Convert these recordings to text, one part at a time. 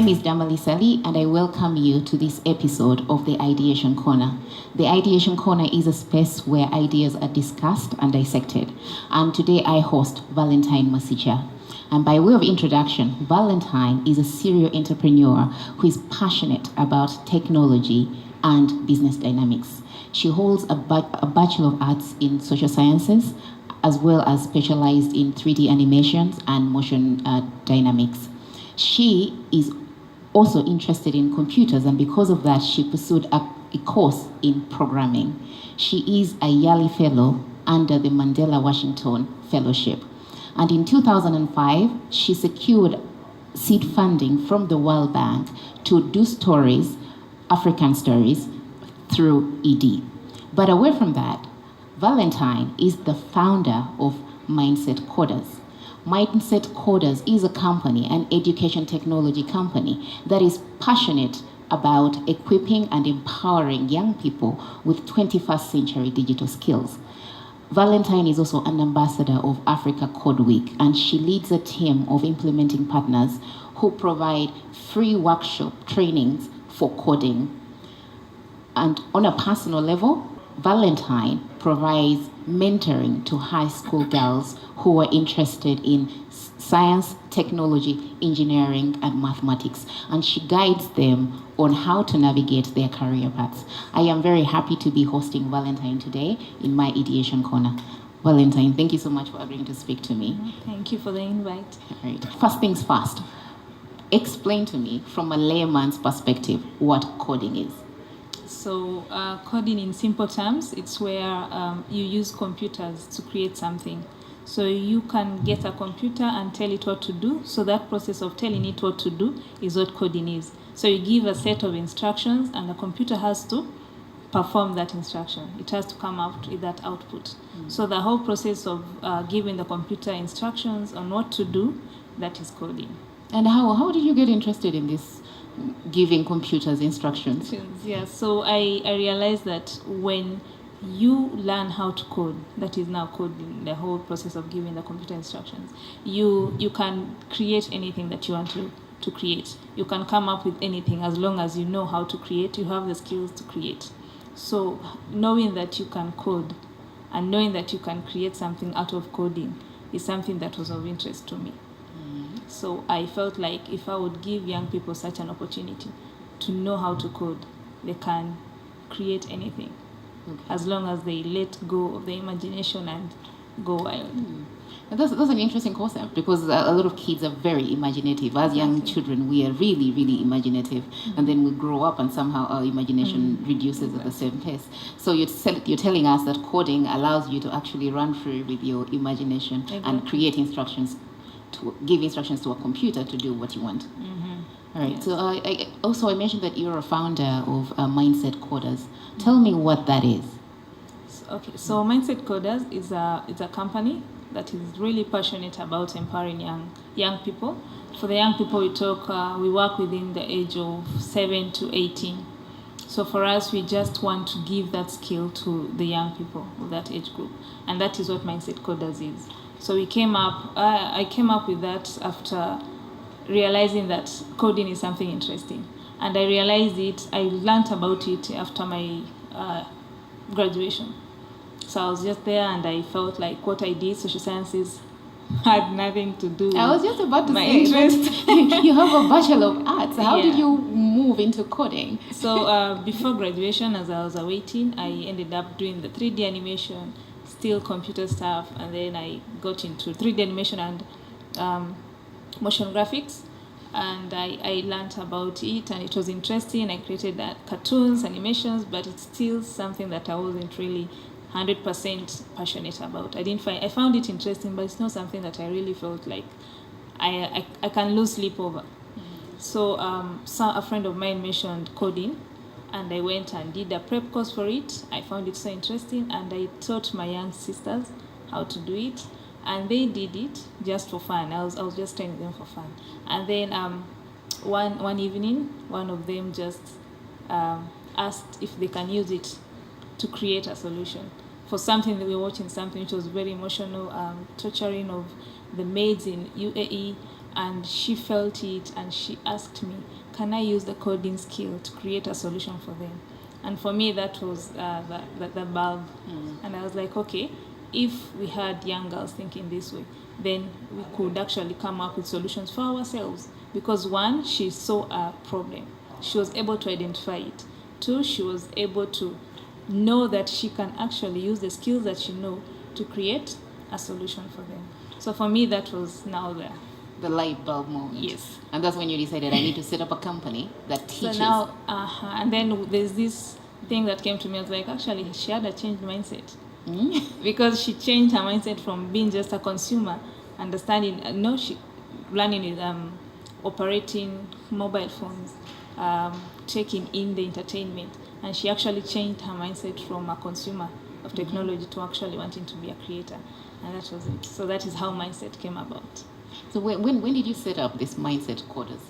name is Damali Ssali, and I welcome you to this episode of the Ideation Corner. The Ideation Corner is a space where ideas are discussed and dissected. And today I host Valentine Masicha. And by way of introduction, Valentine is a serial entrepreneur who is passionate about technology and business dynamics. She holds a Bachelor of Arts in Social Sciences, as well as specialized in 3D animations and motion dynamics. She is also interested in computers, and because of that, she pursued a course in programming. She is a Yali Fellow under the Mandela Washington Fellowship. And in 2005, she secured seed funding from the World Bank to do stories, African stories, through ED. But away from that, Valentine is the founder of Mindset Coders. Mindset Coders is a company, an education technology company that is passionate about equipping and empowering young people with 21st century digital skills. Valentine is also an ambassador of Africa Code Week, and she leads a team of implementing partners who provide free workshop trainings for coding. And on a personal level, Valentine provides mentoring to high school girls who are interested in science, technology, engineering, and mathematics, and she guides them on how to navigate their career paths. I am very happy to be hosting Valentine today in my Ideation Corner. Valentine, thank you so much for agreeing to speak to me. Thank you for the invite. All right. First things first, explain to me from a layman's perspective what coding is. So coding in simple terms, it's where you use computers to create something. So you can get a computer and tell it what to do. So that process of telling it what to do is what coding is. So you give a set of instructions and the computer has to perform that instruction. It has to come out with that output. So the whole process of giving the computer instructions on what to do, that is coding. And how did you get interested in this, giving computers instructions? Yeah, so I realized that when you learn how to code, that is now coding, the whole process of giving the computer instructions, you can create anything that you want to create. You can come up with anything as long as you know how to create, you have the skills to create. So knowing that you can code and knowing that you can create something out of coding is something that was of interest to me. So I felt like if I would give young people such an opportunity to know how to code, they can create anything. Okay. As long as they let go of the imagination and go wild. And that's an interesting concept, because a lot of kids are very imaginative. As young children, we are really, really imaginative. And then we grow up and somehow our imagination reduces at the same pace. So you're telling us that coding allows you to actually run free with your imagination and create instructions, to give instructions to a computer to do what you want. All right. Yes. So I mentioned that you're a founder of Mindset Coders. Tell me what that is. Okay. So Mindset Coders is a company that is really passionate about empowering young people. For the young people, we work within the age of 7 to 18. So for us, we just want to give that skill to the young people of that age group, and that is what Mindset Coders is. So I came up with that after realizing that coding is something interesting. And I learned about it after my graduation. So I was just there and I felt like what I did, social sciences, had nothing to do with I was just about to my say interest. You have a Bachelor of Arts. How did you move into coding? So before graduation, as I was awaiting, I ended up doing the 3D animation, still computer stuff, and then I got into 3D animation and motion graphics, and I learned about it, and it was interesting. I created cartoons, animations, but it's still something that I wasn't really 100% passionate about. I found it interesting, but it's not something that I really felt like I can lose sleep over. So a friend of mine mentioned coding, and I went and did a prep course for it. I found it so interesting, and I taught my young sisters how to do it, and they did it just for fun. I was just training them for fun. And then one evening, one of them just asked if they can use it to create a solution for something that we were watching, something which was very emotional, torturing of the maids in UAE and she felt it, and she asked me, can I use the coding skill to create a solution for them? And for me, that was the bulb. And I was like, okay, if we had young girls thinking this way, then we could actually come up with solutions for ourselves. Because one, she saw a problem. She was able to identify it. Two, she was able to know that she can actually use the skills that she knows to create a solution for them. So for me, that was now there. The light bulb moment. Yes. And that's when you decided, I need to set up a company that teaches. So now, and then there's this thing that came to me. I was like, actually, she had a changed mindset. Because she changed her mindset from being just a consumer, understanding, she learning with operating mobile phones, taking in the entertainment, and she actually changed her mindset from a consumer of technology to actually wanting to be a creator, and that was it. So that is how mindset came about. So when did you set up this mindset quarters?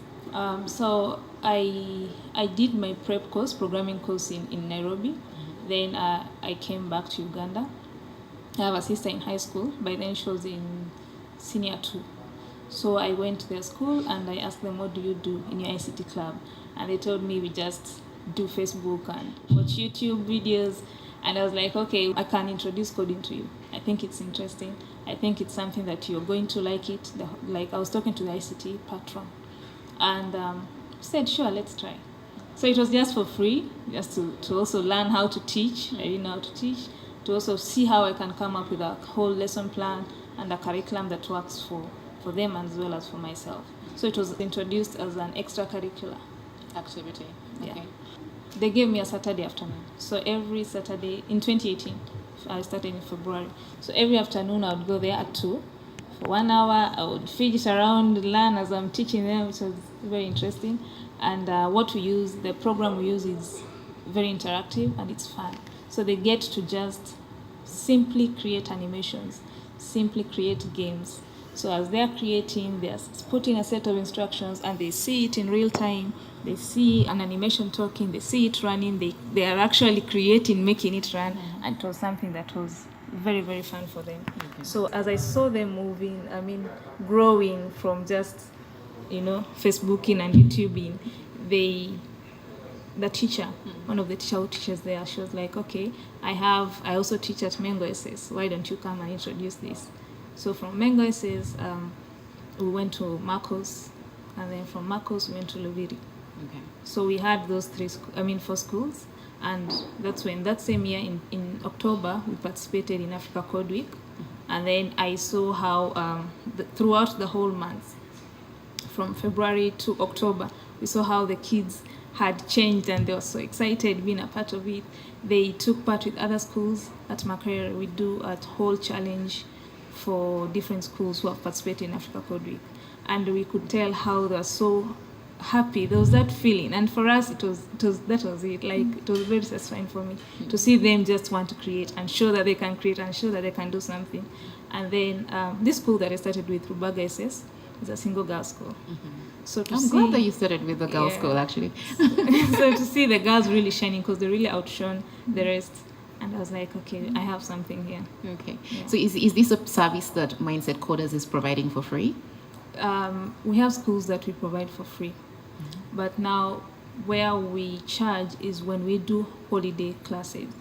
So I did my prep course, programming course in Nairobi. Then I came back to Uganda. I have a sister in high school. By then she was in senior 2. So I went to their school and I asked them, what do you do in your ICT club? And they told me we just do Facebook and watch YouTube videos. And I was like, okay, I can introduce coding to you. I think it's interesting. I think it's something that you're going to like it. I was talking to the ICT patron. And said, sure, let's try. So it was just for free, just to also learn how to teach. I didn't know how to teach. To also see how I can come up with a whole lesson plan and a curriculum that works for them as well as for myself. So it was introduced as an extracurricular activity. Yeah. Okay. They gave me a Saturday afternoon. So every Saturday, in 2018, I started in February. So every afternoon I would go there at 2. For 1 hour, I would fidget around, learn as I'm teaching them, which was very interesting. And the program we use is very interactive and it's fun. So they get to just simply create animations, simply create games. So as they're creating, they're putting a set of instructions and they see it in real time. They see an animation talking, they see it running, they are actually creating, making it run. And it was something that was very, very fun for them. Okay. So as I saw them moving, growing from just, Facebooking and YouTubing, the teacher, one of the teachers there, she was like, okay, I also teach at Mengo SS. Why don't you come and introduce this? So from Mengo SS, we went to Marcos, and then from Marcos we went to Luviri. Okay. So we had those 4 schools, and that's when that same year in October we participated in Africa Code Week, and then I saw how throughout the whole month, from February to October, we saw how the kids had changed and they were so excited being a part of it. They took part with other schools. At Makerere, we do a whole challenge for different schools who have participated in Africa Code Week. And we could tell how they were so happy. There was that feeling. And for us, that was it. It was very satisfying for me to see them just want to create and show that they can create and show that they can do something. And then this school that I started with, Rubaga SS, is a single girls school. So I'm glad that you started with the girls' school, actually. So to see the girls really shining, because they really outshone the rest. And I was like, okay, I have something here. Okay. Yeah. So is this a service that Mindset Coders is providing for free? We have schools that we provide for free. But now where we charge is when we do holiday classes.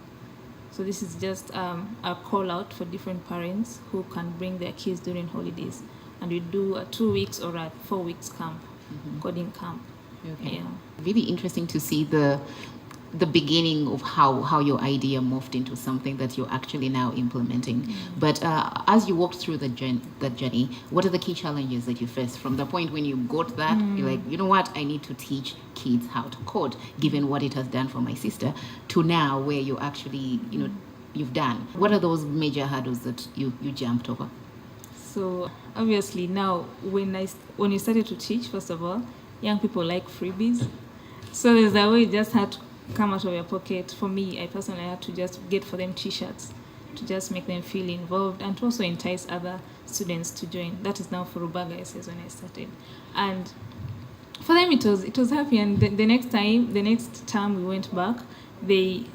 So this is just a call out for different parents who can bring their kids during holidays. And we do a 2 weeks or a 4 weeks camp, coding camp. Okay. Yeah. Really interesting to see the beginning of how your idea morphed into something that you're actually now implementing. But as you walked through that journey, what are the key challenges that you faced from the point when you got that, you're like, you know what, I need to teach kids how to code, given what it has done for my sister, to now where you actually, you've done. What are those major hurdles that you jumped over? So obviously now when you started to teach, first of all, young people like freebies. So there's a way you just had to come out of your pocket. For me, I personally had to just get for them t-shirts to just make them feel involved and to also entice other students to join. That is now for Rubaga SS when I started. And for them it was happy, and the next time we went back,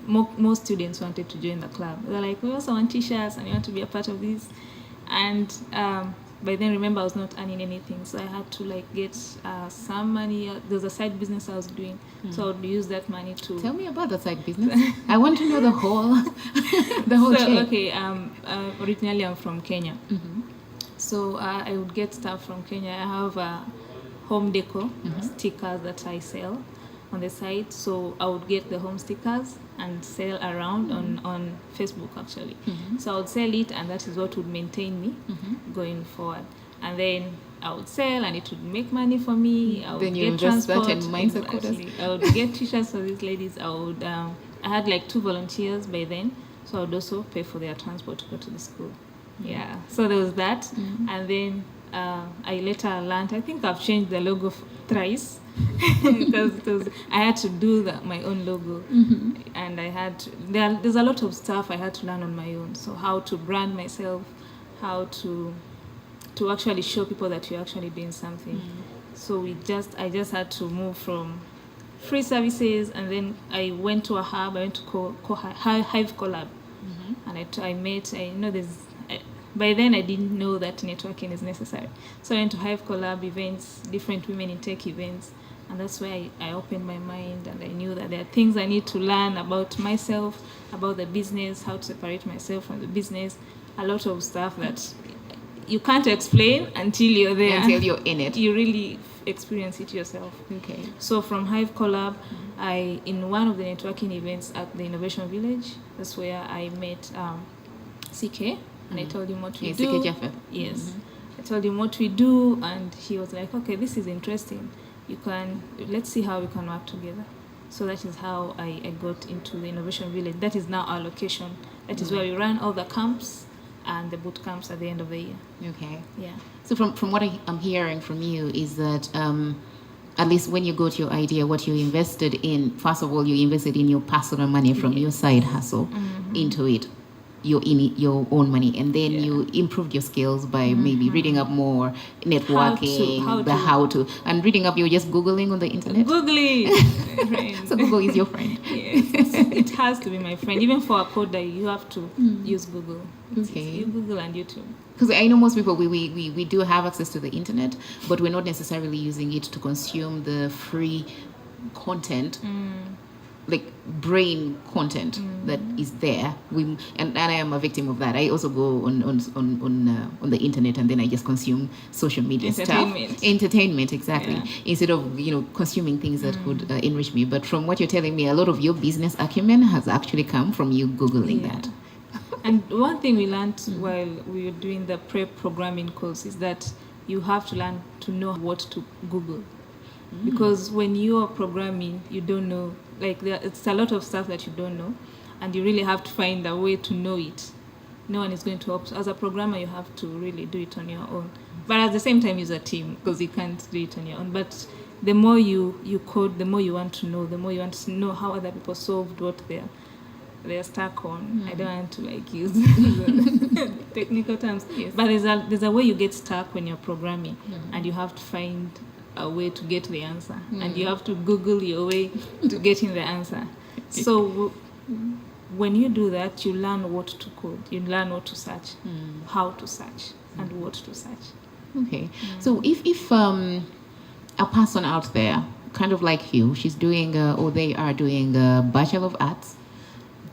more students wanted to join the club. They're like, we also want t-shirts and we want to be a part of this. And by then, remember, I was not earning anything, so I had to like get some money. There's a side business I was doing, so I would use that money to. Tell me about the side business. I want to know the whole, the whole So chain. okay, originally I'm from Kenya, so I would get stuff from Kenya. I have home decor stickers that I sell on the site, so I would get the home stickers and sell around on Facebook actually. So I would sell it, and that is what would maintain me going forward. And then I would sell, and it would make money for me. I would Then you get invest that transport. in mindset quotas. I would get t-shirts for these ladies. I would. I had like 2 volunteers by then, so I would also pay for their transport to go to the school. Yeah. So there was that, and then I later learned. I think I've changed the logo thrice. because I had to do my own logo, and I had there's a lot of stuff I had to learn on my own. So how to brand myself, how to actually show people that you're actually doing something. So I just had to move from free services, and then I went to a hub. I went to Hive Collab, and by then I didn't know that networking is necessary. So I went to Hive Collab events, different women in tech events, and that's where I opened my mind, and I knew that there are things I need to learn about myself, about the business, how to separate myself from the business, a lot of stuff that you can't explain until you're there. Until you're in it. You really experience it yourself. Okay. So from Hive Collab, in one of the networking events at the Innovation Village, that's where I met CK, and I told him what we do. CK Jaffe. Yes. I told him what we do, and he was like, okay, this is interesting. Let's see how we can work together. So that is how I got into the Innovation Village. That is now our location. That is where we run all the camps and the boot camps at the end of the year. Okay. Yeah. So from what I'm hearing from you is that at least when you got your idea, what you invested in, first of all, you invested in your personal money from your side hustle into it. Your own money, and then you improved your skills by maybe reading up more, networking, how to, and reading up. You're just Googling on the internet. Googling. So Google is your friend. Yes, it has to be my friend. Even for a coder, you have to use Google. Okay. Google and YouTube. Because I know most people, we do have access to the internet, but we're not necessarily using it to consume the free content. Like brain content that is there. And I am a victim of that. I also go on the internet, and then I just consume social media entertainment, exactly. Yeah. Instead of consuming things that would enrich me. But from what you're telling me, a lot of your business acumen has actually come from you Googling that. And one thing we learned while we were doing the prep programming course is that you have to learn to know what to Google. Because when you are programming, you don't know, it's a lot of stuff that you don't know, and you really have to find a way to know it. No one is going to help. As a programmer, you have to really do it on your own. But at the same time, use a team, because you can't do it on your own. But the more you code, the more you want to know. The more you want to know how other people solved what they're stuck on. I don't want to use technical terms. Yes. But there's a way you get stuck when you're programming, and you have to find a way to get the answer, and you have to Google your way to getting the answer. So when you do that, you learn what to code, you learn what to search, how to search, and what to search. Okay. So if a person out there, kind of like you, she's doing or they are doing a Bachelor of Arts,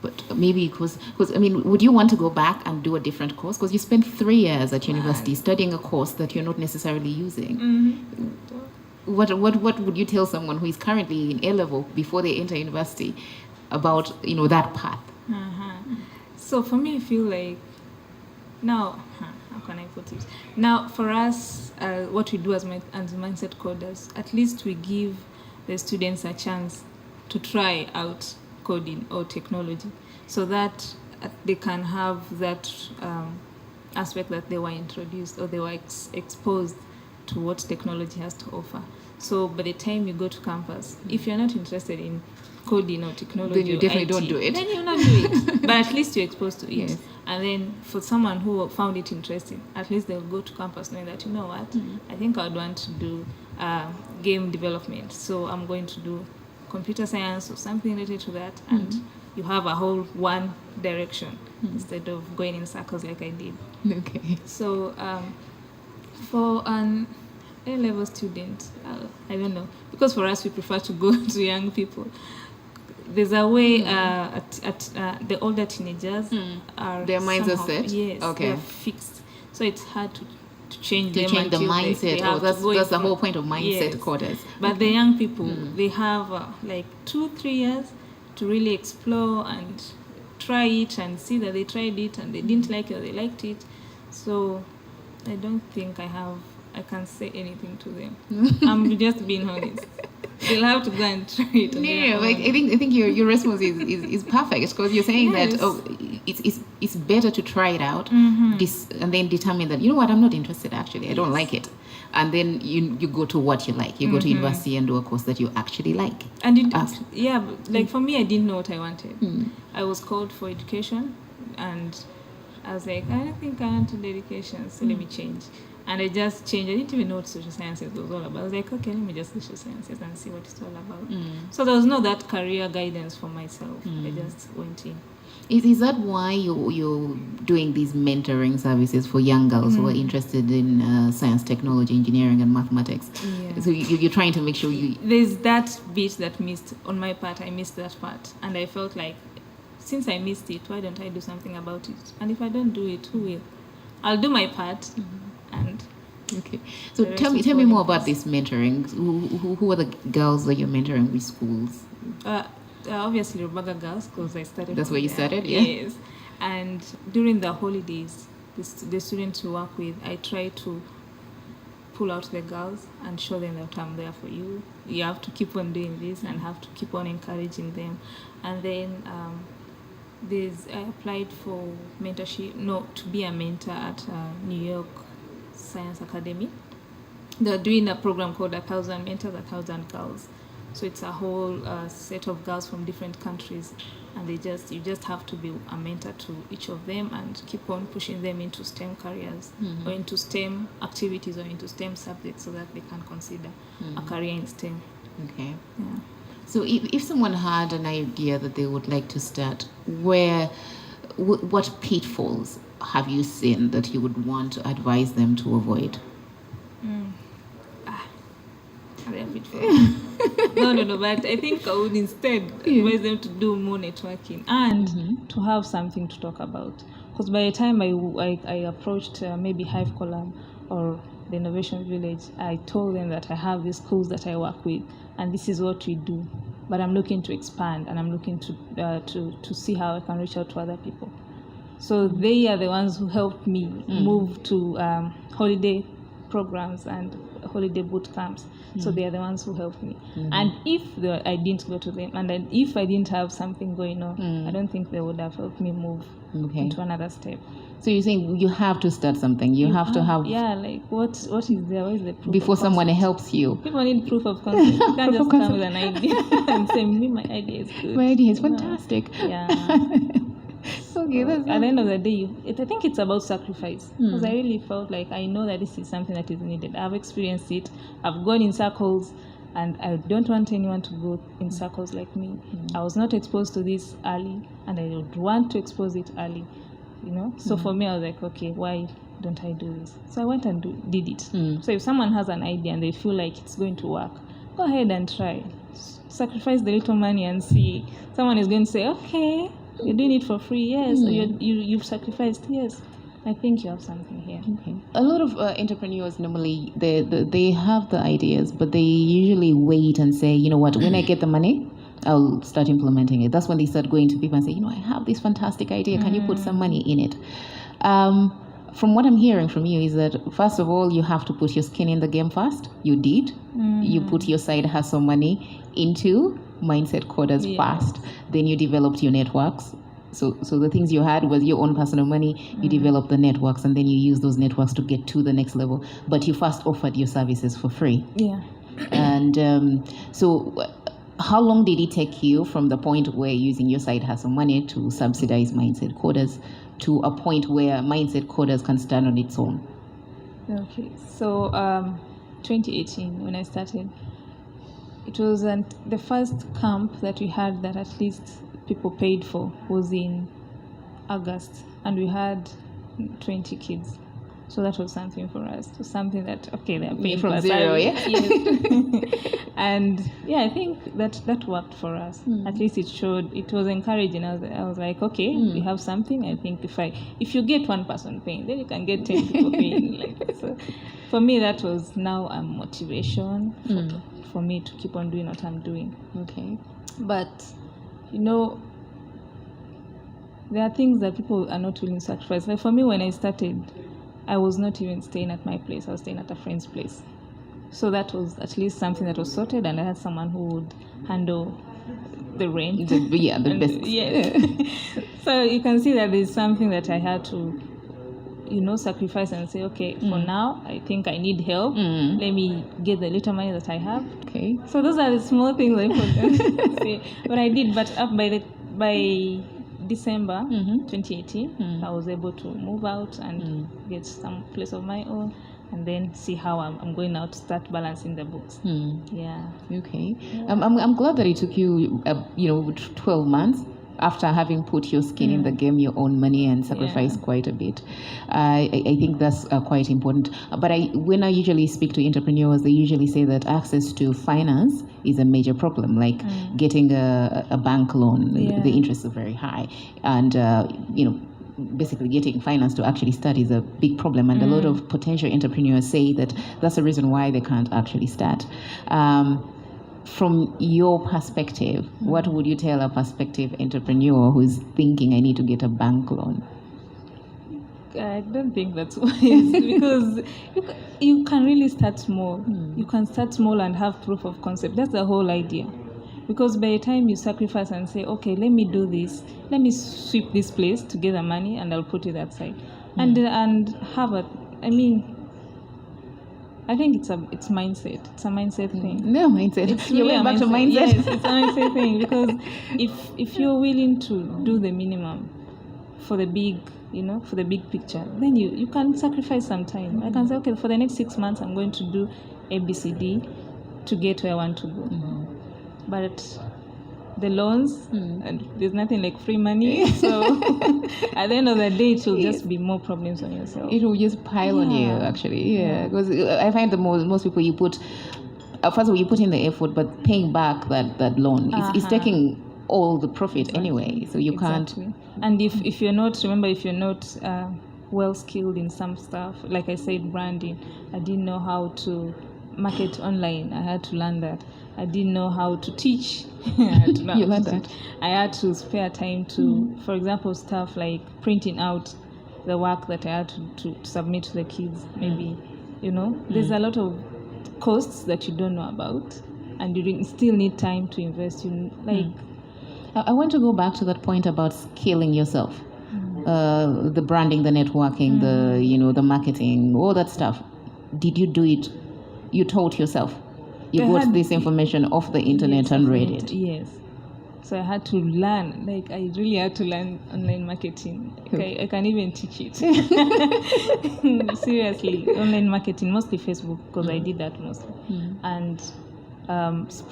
but maybe because would you want to go back and do a different course? Because you spent 3 years at university studying a course that you're not necessarily using. What would you tell someone who is currently in A-level before they enter university about that path? So for me, I feel like now, how can I put it? Now for us, what we do as mindset coders, at least we give the students a chance to try out coding or technology, so that they can have that aspect that they were introduced, or they were exposed to what technology has to offer. So by the time you go to campus, if you're not interested in coding or technology, then you definitely don't do it. Then you'll not do it. But at least you're exposed to it. Yes. And then for someone who found it interesting, at least they'll go to campus knowing that, I think I'd want to do game development. So I'm going to do computer science or something related to that. And you have a whole one direction instead of going in circles like I did. Okay. So For an A-level student, I don't know, because for us we prefer to go to young people. There's a way the older teenagers are their minds are somehow- set? Yes, Okay. they're fixed. So it's hard to change To them change the until mindset. They have to That's go the in whole front. point of mindset Yes. quarters. But the young people, they have like 2-3 years to really explore and try it and see that they tried it and they didn't like it or they liked it. So I don't think I can say anything to them. I'm just being honest. They'll have to go and try it. on their Like, own. I think your response is perfect, because you're saying Yes. that it's better to try it out, and then determine that, you know what, I'm not interested actually. I don't like it. And then you go to what you like. You go to university and do a course that you actually like. And but, like for me, I didn't know what I wanted. I was called for education, and I was like, I don't think I want to do education, so let me change. And I just changed. I didn't even know what social sciences was all about. I was like, okay, let me just do social sciences and see what it's all about. So there was no that career guidance for myself. I just went in. Is that why you're doing these mentoring services for young girls who are interested in science, technology, engineering, and mathematics? Yeah. So you're trying to make sure There's that bit that missed on my part. I missed that part, and I felt like, since I missed it, why don't I do something about it? And if I don't do it, who will? I'll do my part, and Okay. So the tell rest me will more fall in about this mentoring. Who are the girls that you're mentoring with schools? Obviously Rubaga girls, because I started. That's from where you there. started, yeah? Yes, and during the holidays, the students who work with, I try to pull out the girls and show them that I'm there for you. You have to keep on doing this and have to keep on encouraging them. And then I applied for mentorship, to be a mentor at New York Science Academy. They're doing a program called 1,000 Mentors, 1,000 Girls. So it's a whole set of girls from different countries, and you just have to be a mentor to each of them and keep on pushing them into STEM careers or into STEM activities or into STEM subjects so that they can consider a career in STEM. Okay. Yeah. So if someone had an idea that they would like to start, what pitfalls have you seen that you would want to advise them to avoid? No, but I think I would instead advise them to do more networking and to have something to talk about. Because by the time I approached maybe Hive Collab or the Innovation Village, I told them that I have these schools that I work with and this is what we do. But I'm looking to expand and I'm looking to see how I can reach out to other people. So they are the ones who helped me move to holiday programs and holiday boot camps. So they are the ones who helped me. And if I didn't go to them, and then if I didn't have something going on, I don't think they would have helped me move into another step. So you're saying you have to start something. You have to have... Yeah, like what is there? What is the proof before of someone concept? helps you. People need proof of concept. You can't just come with an idea and say, my idea is good. My idea is fantastic. Yeah. Okay, that's at the end of the day, I think it's about sacrifice. Because I really felt like I know that this is something that is needed. I've experienced it. I've gone in circles, and I don't want anyone to go in circles like me. I was not exposed to this early, and I would want to expose it early. So for me, I was like, okay, why don't I do this? So I went and did it. So if someone has an idea and they feel like it's going to work, go ahead and try. Sacrifice the little money and see. Someone is going to say, okay, you're doing it for free, yes. Or you've sacrificed, yes. I think you have something here. Okay. A lot of entrepreneurs normally they have the ideas, but they usually wait and say, you know what, when I get the money, I'll start implementing it. That's when they start going to people and say, I have this fantastic idea. Can you put some money in it? From what I'm hearing from you is that, first of all, you have to put your skin in the game first. You did. You put your side hustle money into Mindset Quarters first. Then you developed your networks. So the things you had was your own personal money. You developed the networks, and then you use those networks to get to the next level. But you first offered your services for free. Yeah. And so how long did it take you from the point where using your side hustle money to subsidize Mindset Quarters to a point where Mindset Quarters can stand on its own? Okay, so 2018 when I started, it was the first camp that we had that at least people paid for was in August, and we had 20 kids. So that was something for us. So something that, okay, they're paying from for zero, service. yeah? Yes. And I think that worked for us. At least it was encouraging. I was like, okay, we have something. I think if you get one person paying, then you can get 10 people paying. So for me, that was now a motivation for me to keep on doing what I'm doing. Okay. But, there are things that people are not willing to sacrifice. Like for me, when I started, I was not even staying at my place. I was staying at a friend's place. So that was at least something that was sorted, and I had someone who would handle the rent. The best. Yes. So you can see that there's something that I had to, sacrifice and say, okay, for now, I think I need help. Let me get the little money that I have. Okay. So those are the small things I put say. But I did. But up by December 2018, I was able to move out and get some place of my own, and then see how I'm going now to start balancing the books. Yeah. Okay. I'm glad that it took you 12 months after having put your skin in the game, your own money, and sacrificed quite a bit. I think that's quite important. But when I usually speak to entrepreneurs, they usually say that access to finance is a major problem, like getting a bank loan. The interest is very high, and basically getting finance to actually start is a big problem, and a lot of potential entrepreneurs say that that's the reason why they can't actually start. From your perspective, what would you tell a prospective entrepreneur who's thinking, I need to get a bank loan? I don't think that's wise, because you can really start small. You can start small and have proof of concept. That's the whole idea. Because by the time you sacrifice and say, okay, let me do this, let me sweep this place to get the money, and I'll put it aside, and have I think it's mindset. It's a mindset thing. No, mindset. It's really back to mindset. Yes, it's a mindset thing, because if you're willing to do the minimum for the big, for the big picture, then you can sacrifice some time. I can say, okay, for the next 6 months, I'm going to do ABCD to get where I want to go. But the loans, and there's nothing like free money. So at the end of the day, it will just be more problems on yourself. It will just pile on you, actually. Yeah, because I find that most people, you put, first of all, you put in the effort, but paying back that loan, it's taking all the profit anyway. So you can't. And if you're not well skilled in some stuff, like I said, branding, I didn't know how to market online. I had to learn that. I didn't know how to teach. I had to you learned that. I had to spare time to, for example, stuff like printing out the work that I had to submit to the kids. Maybe, there's a lot of costs that you don't know about, and you still need time to invest. I want to go back to that point about scaling yourself. The branding, the networking, the marketing, all that stuff. Did you do it? You taught yourself. You got this information off the internet and read it. Yes. So I had to learn. I really had to learn online marketing. I can even teach it. Seriously, online marketing, mostly Facebook, because I did that mostly. And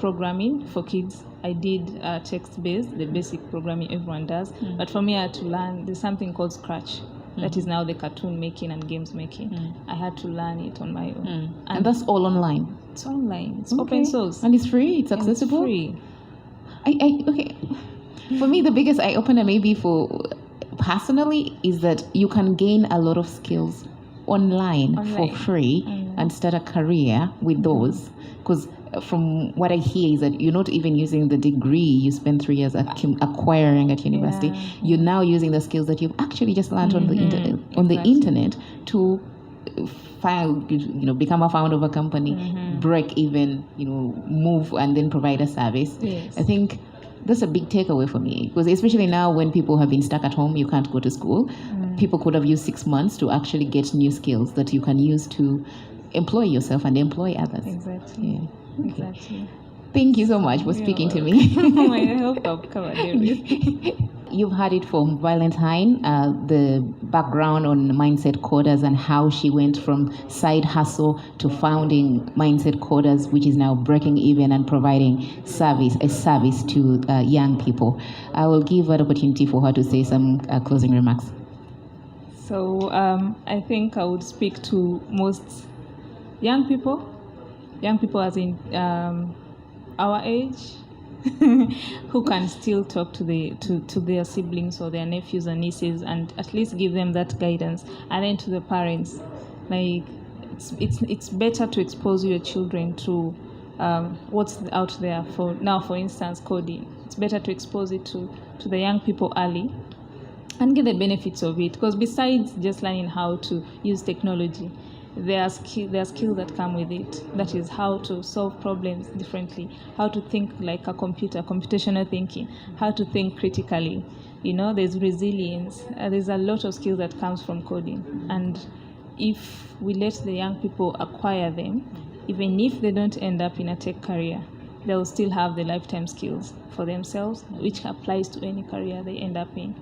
programming for kids. I did text-based, the basic programming everyone does. But for me, I had to learn. There's something called Scratch. That is now the cartoon making and games making. I had to learn it on my own. And that's all online? It's online. It's open source. And it's free? It's accessible? It's free. Okay. For me, the biggest eye-opener maybe for personally is that you can gain a lot of skills online. For free and start a career with those. Because from what I hear is that you're not even using the degree you spent 3 years acquiring at university. You're now using the skills that you've actually just learned on the internet to become a founder of a company, break even, move and then provide a service. Yes. I think that's a big takeaway for me, because especially now when people have been stuck at home, you can't go to school. People could have used 6 months to actually get new skills that you can use to employ yourself and employ others. Exactly. Yeah. Okay. Exactly. Thank you so much for speaking to me. I hope I've covered everything. You've heard it from Valentine, the background on Mindset Coders and how she went from side hustle to founding Mindset Coders, which is now breaking even and providing a service to young people. I will give her the opportunity for her to say some closing remarks. So I think I would speak to most young people as in our age, who can still talk to their siblings or their nephews and nieces, and at least give them that guidance. And then to the parents, like it's better to expose your children to what's out there. For instance, coding. It's better to expose it to the young people early and get the benefits of it, because besides just learning how to use technology, there are skills that come with it. That is how to solve problems differently, how to think like a computer, computational thinking, how to think critically. There's resilience. There's a lot of skills that comes from coding, and if we let the young people acquire them, even if they don't end up in a tech career, they'll still have the lifetime skills for themselves, which applies to any career they end up in.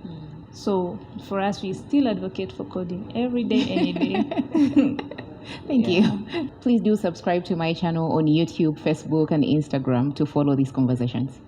So for us, we still advocate for coding every day, any day. Thank you. Please do subscribe to my channel on YouTube, Facebook, and Instagram to follow these conversations.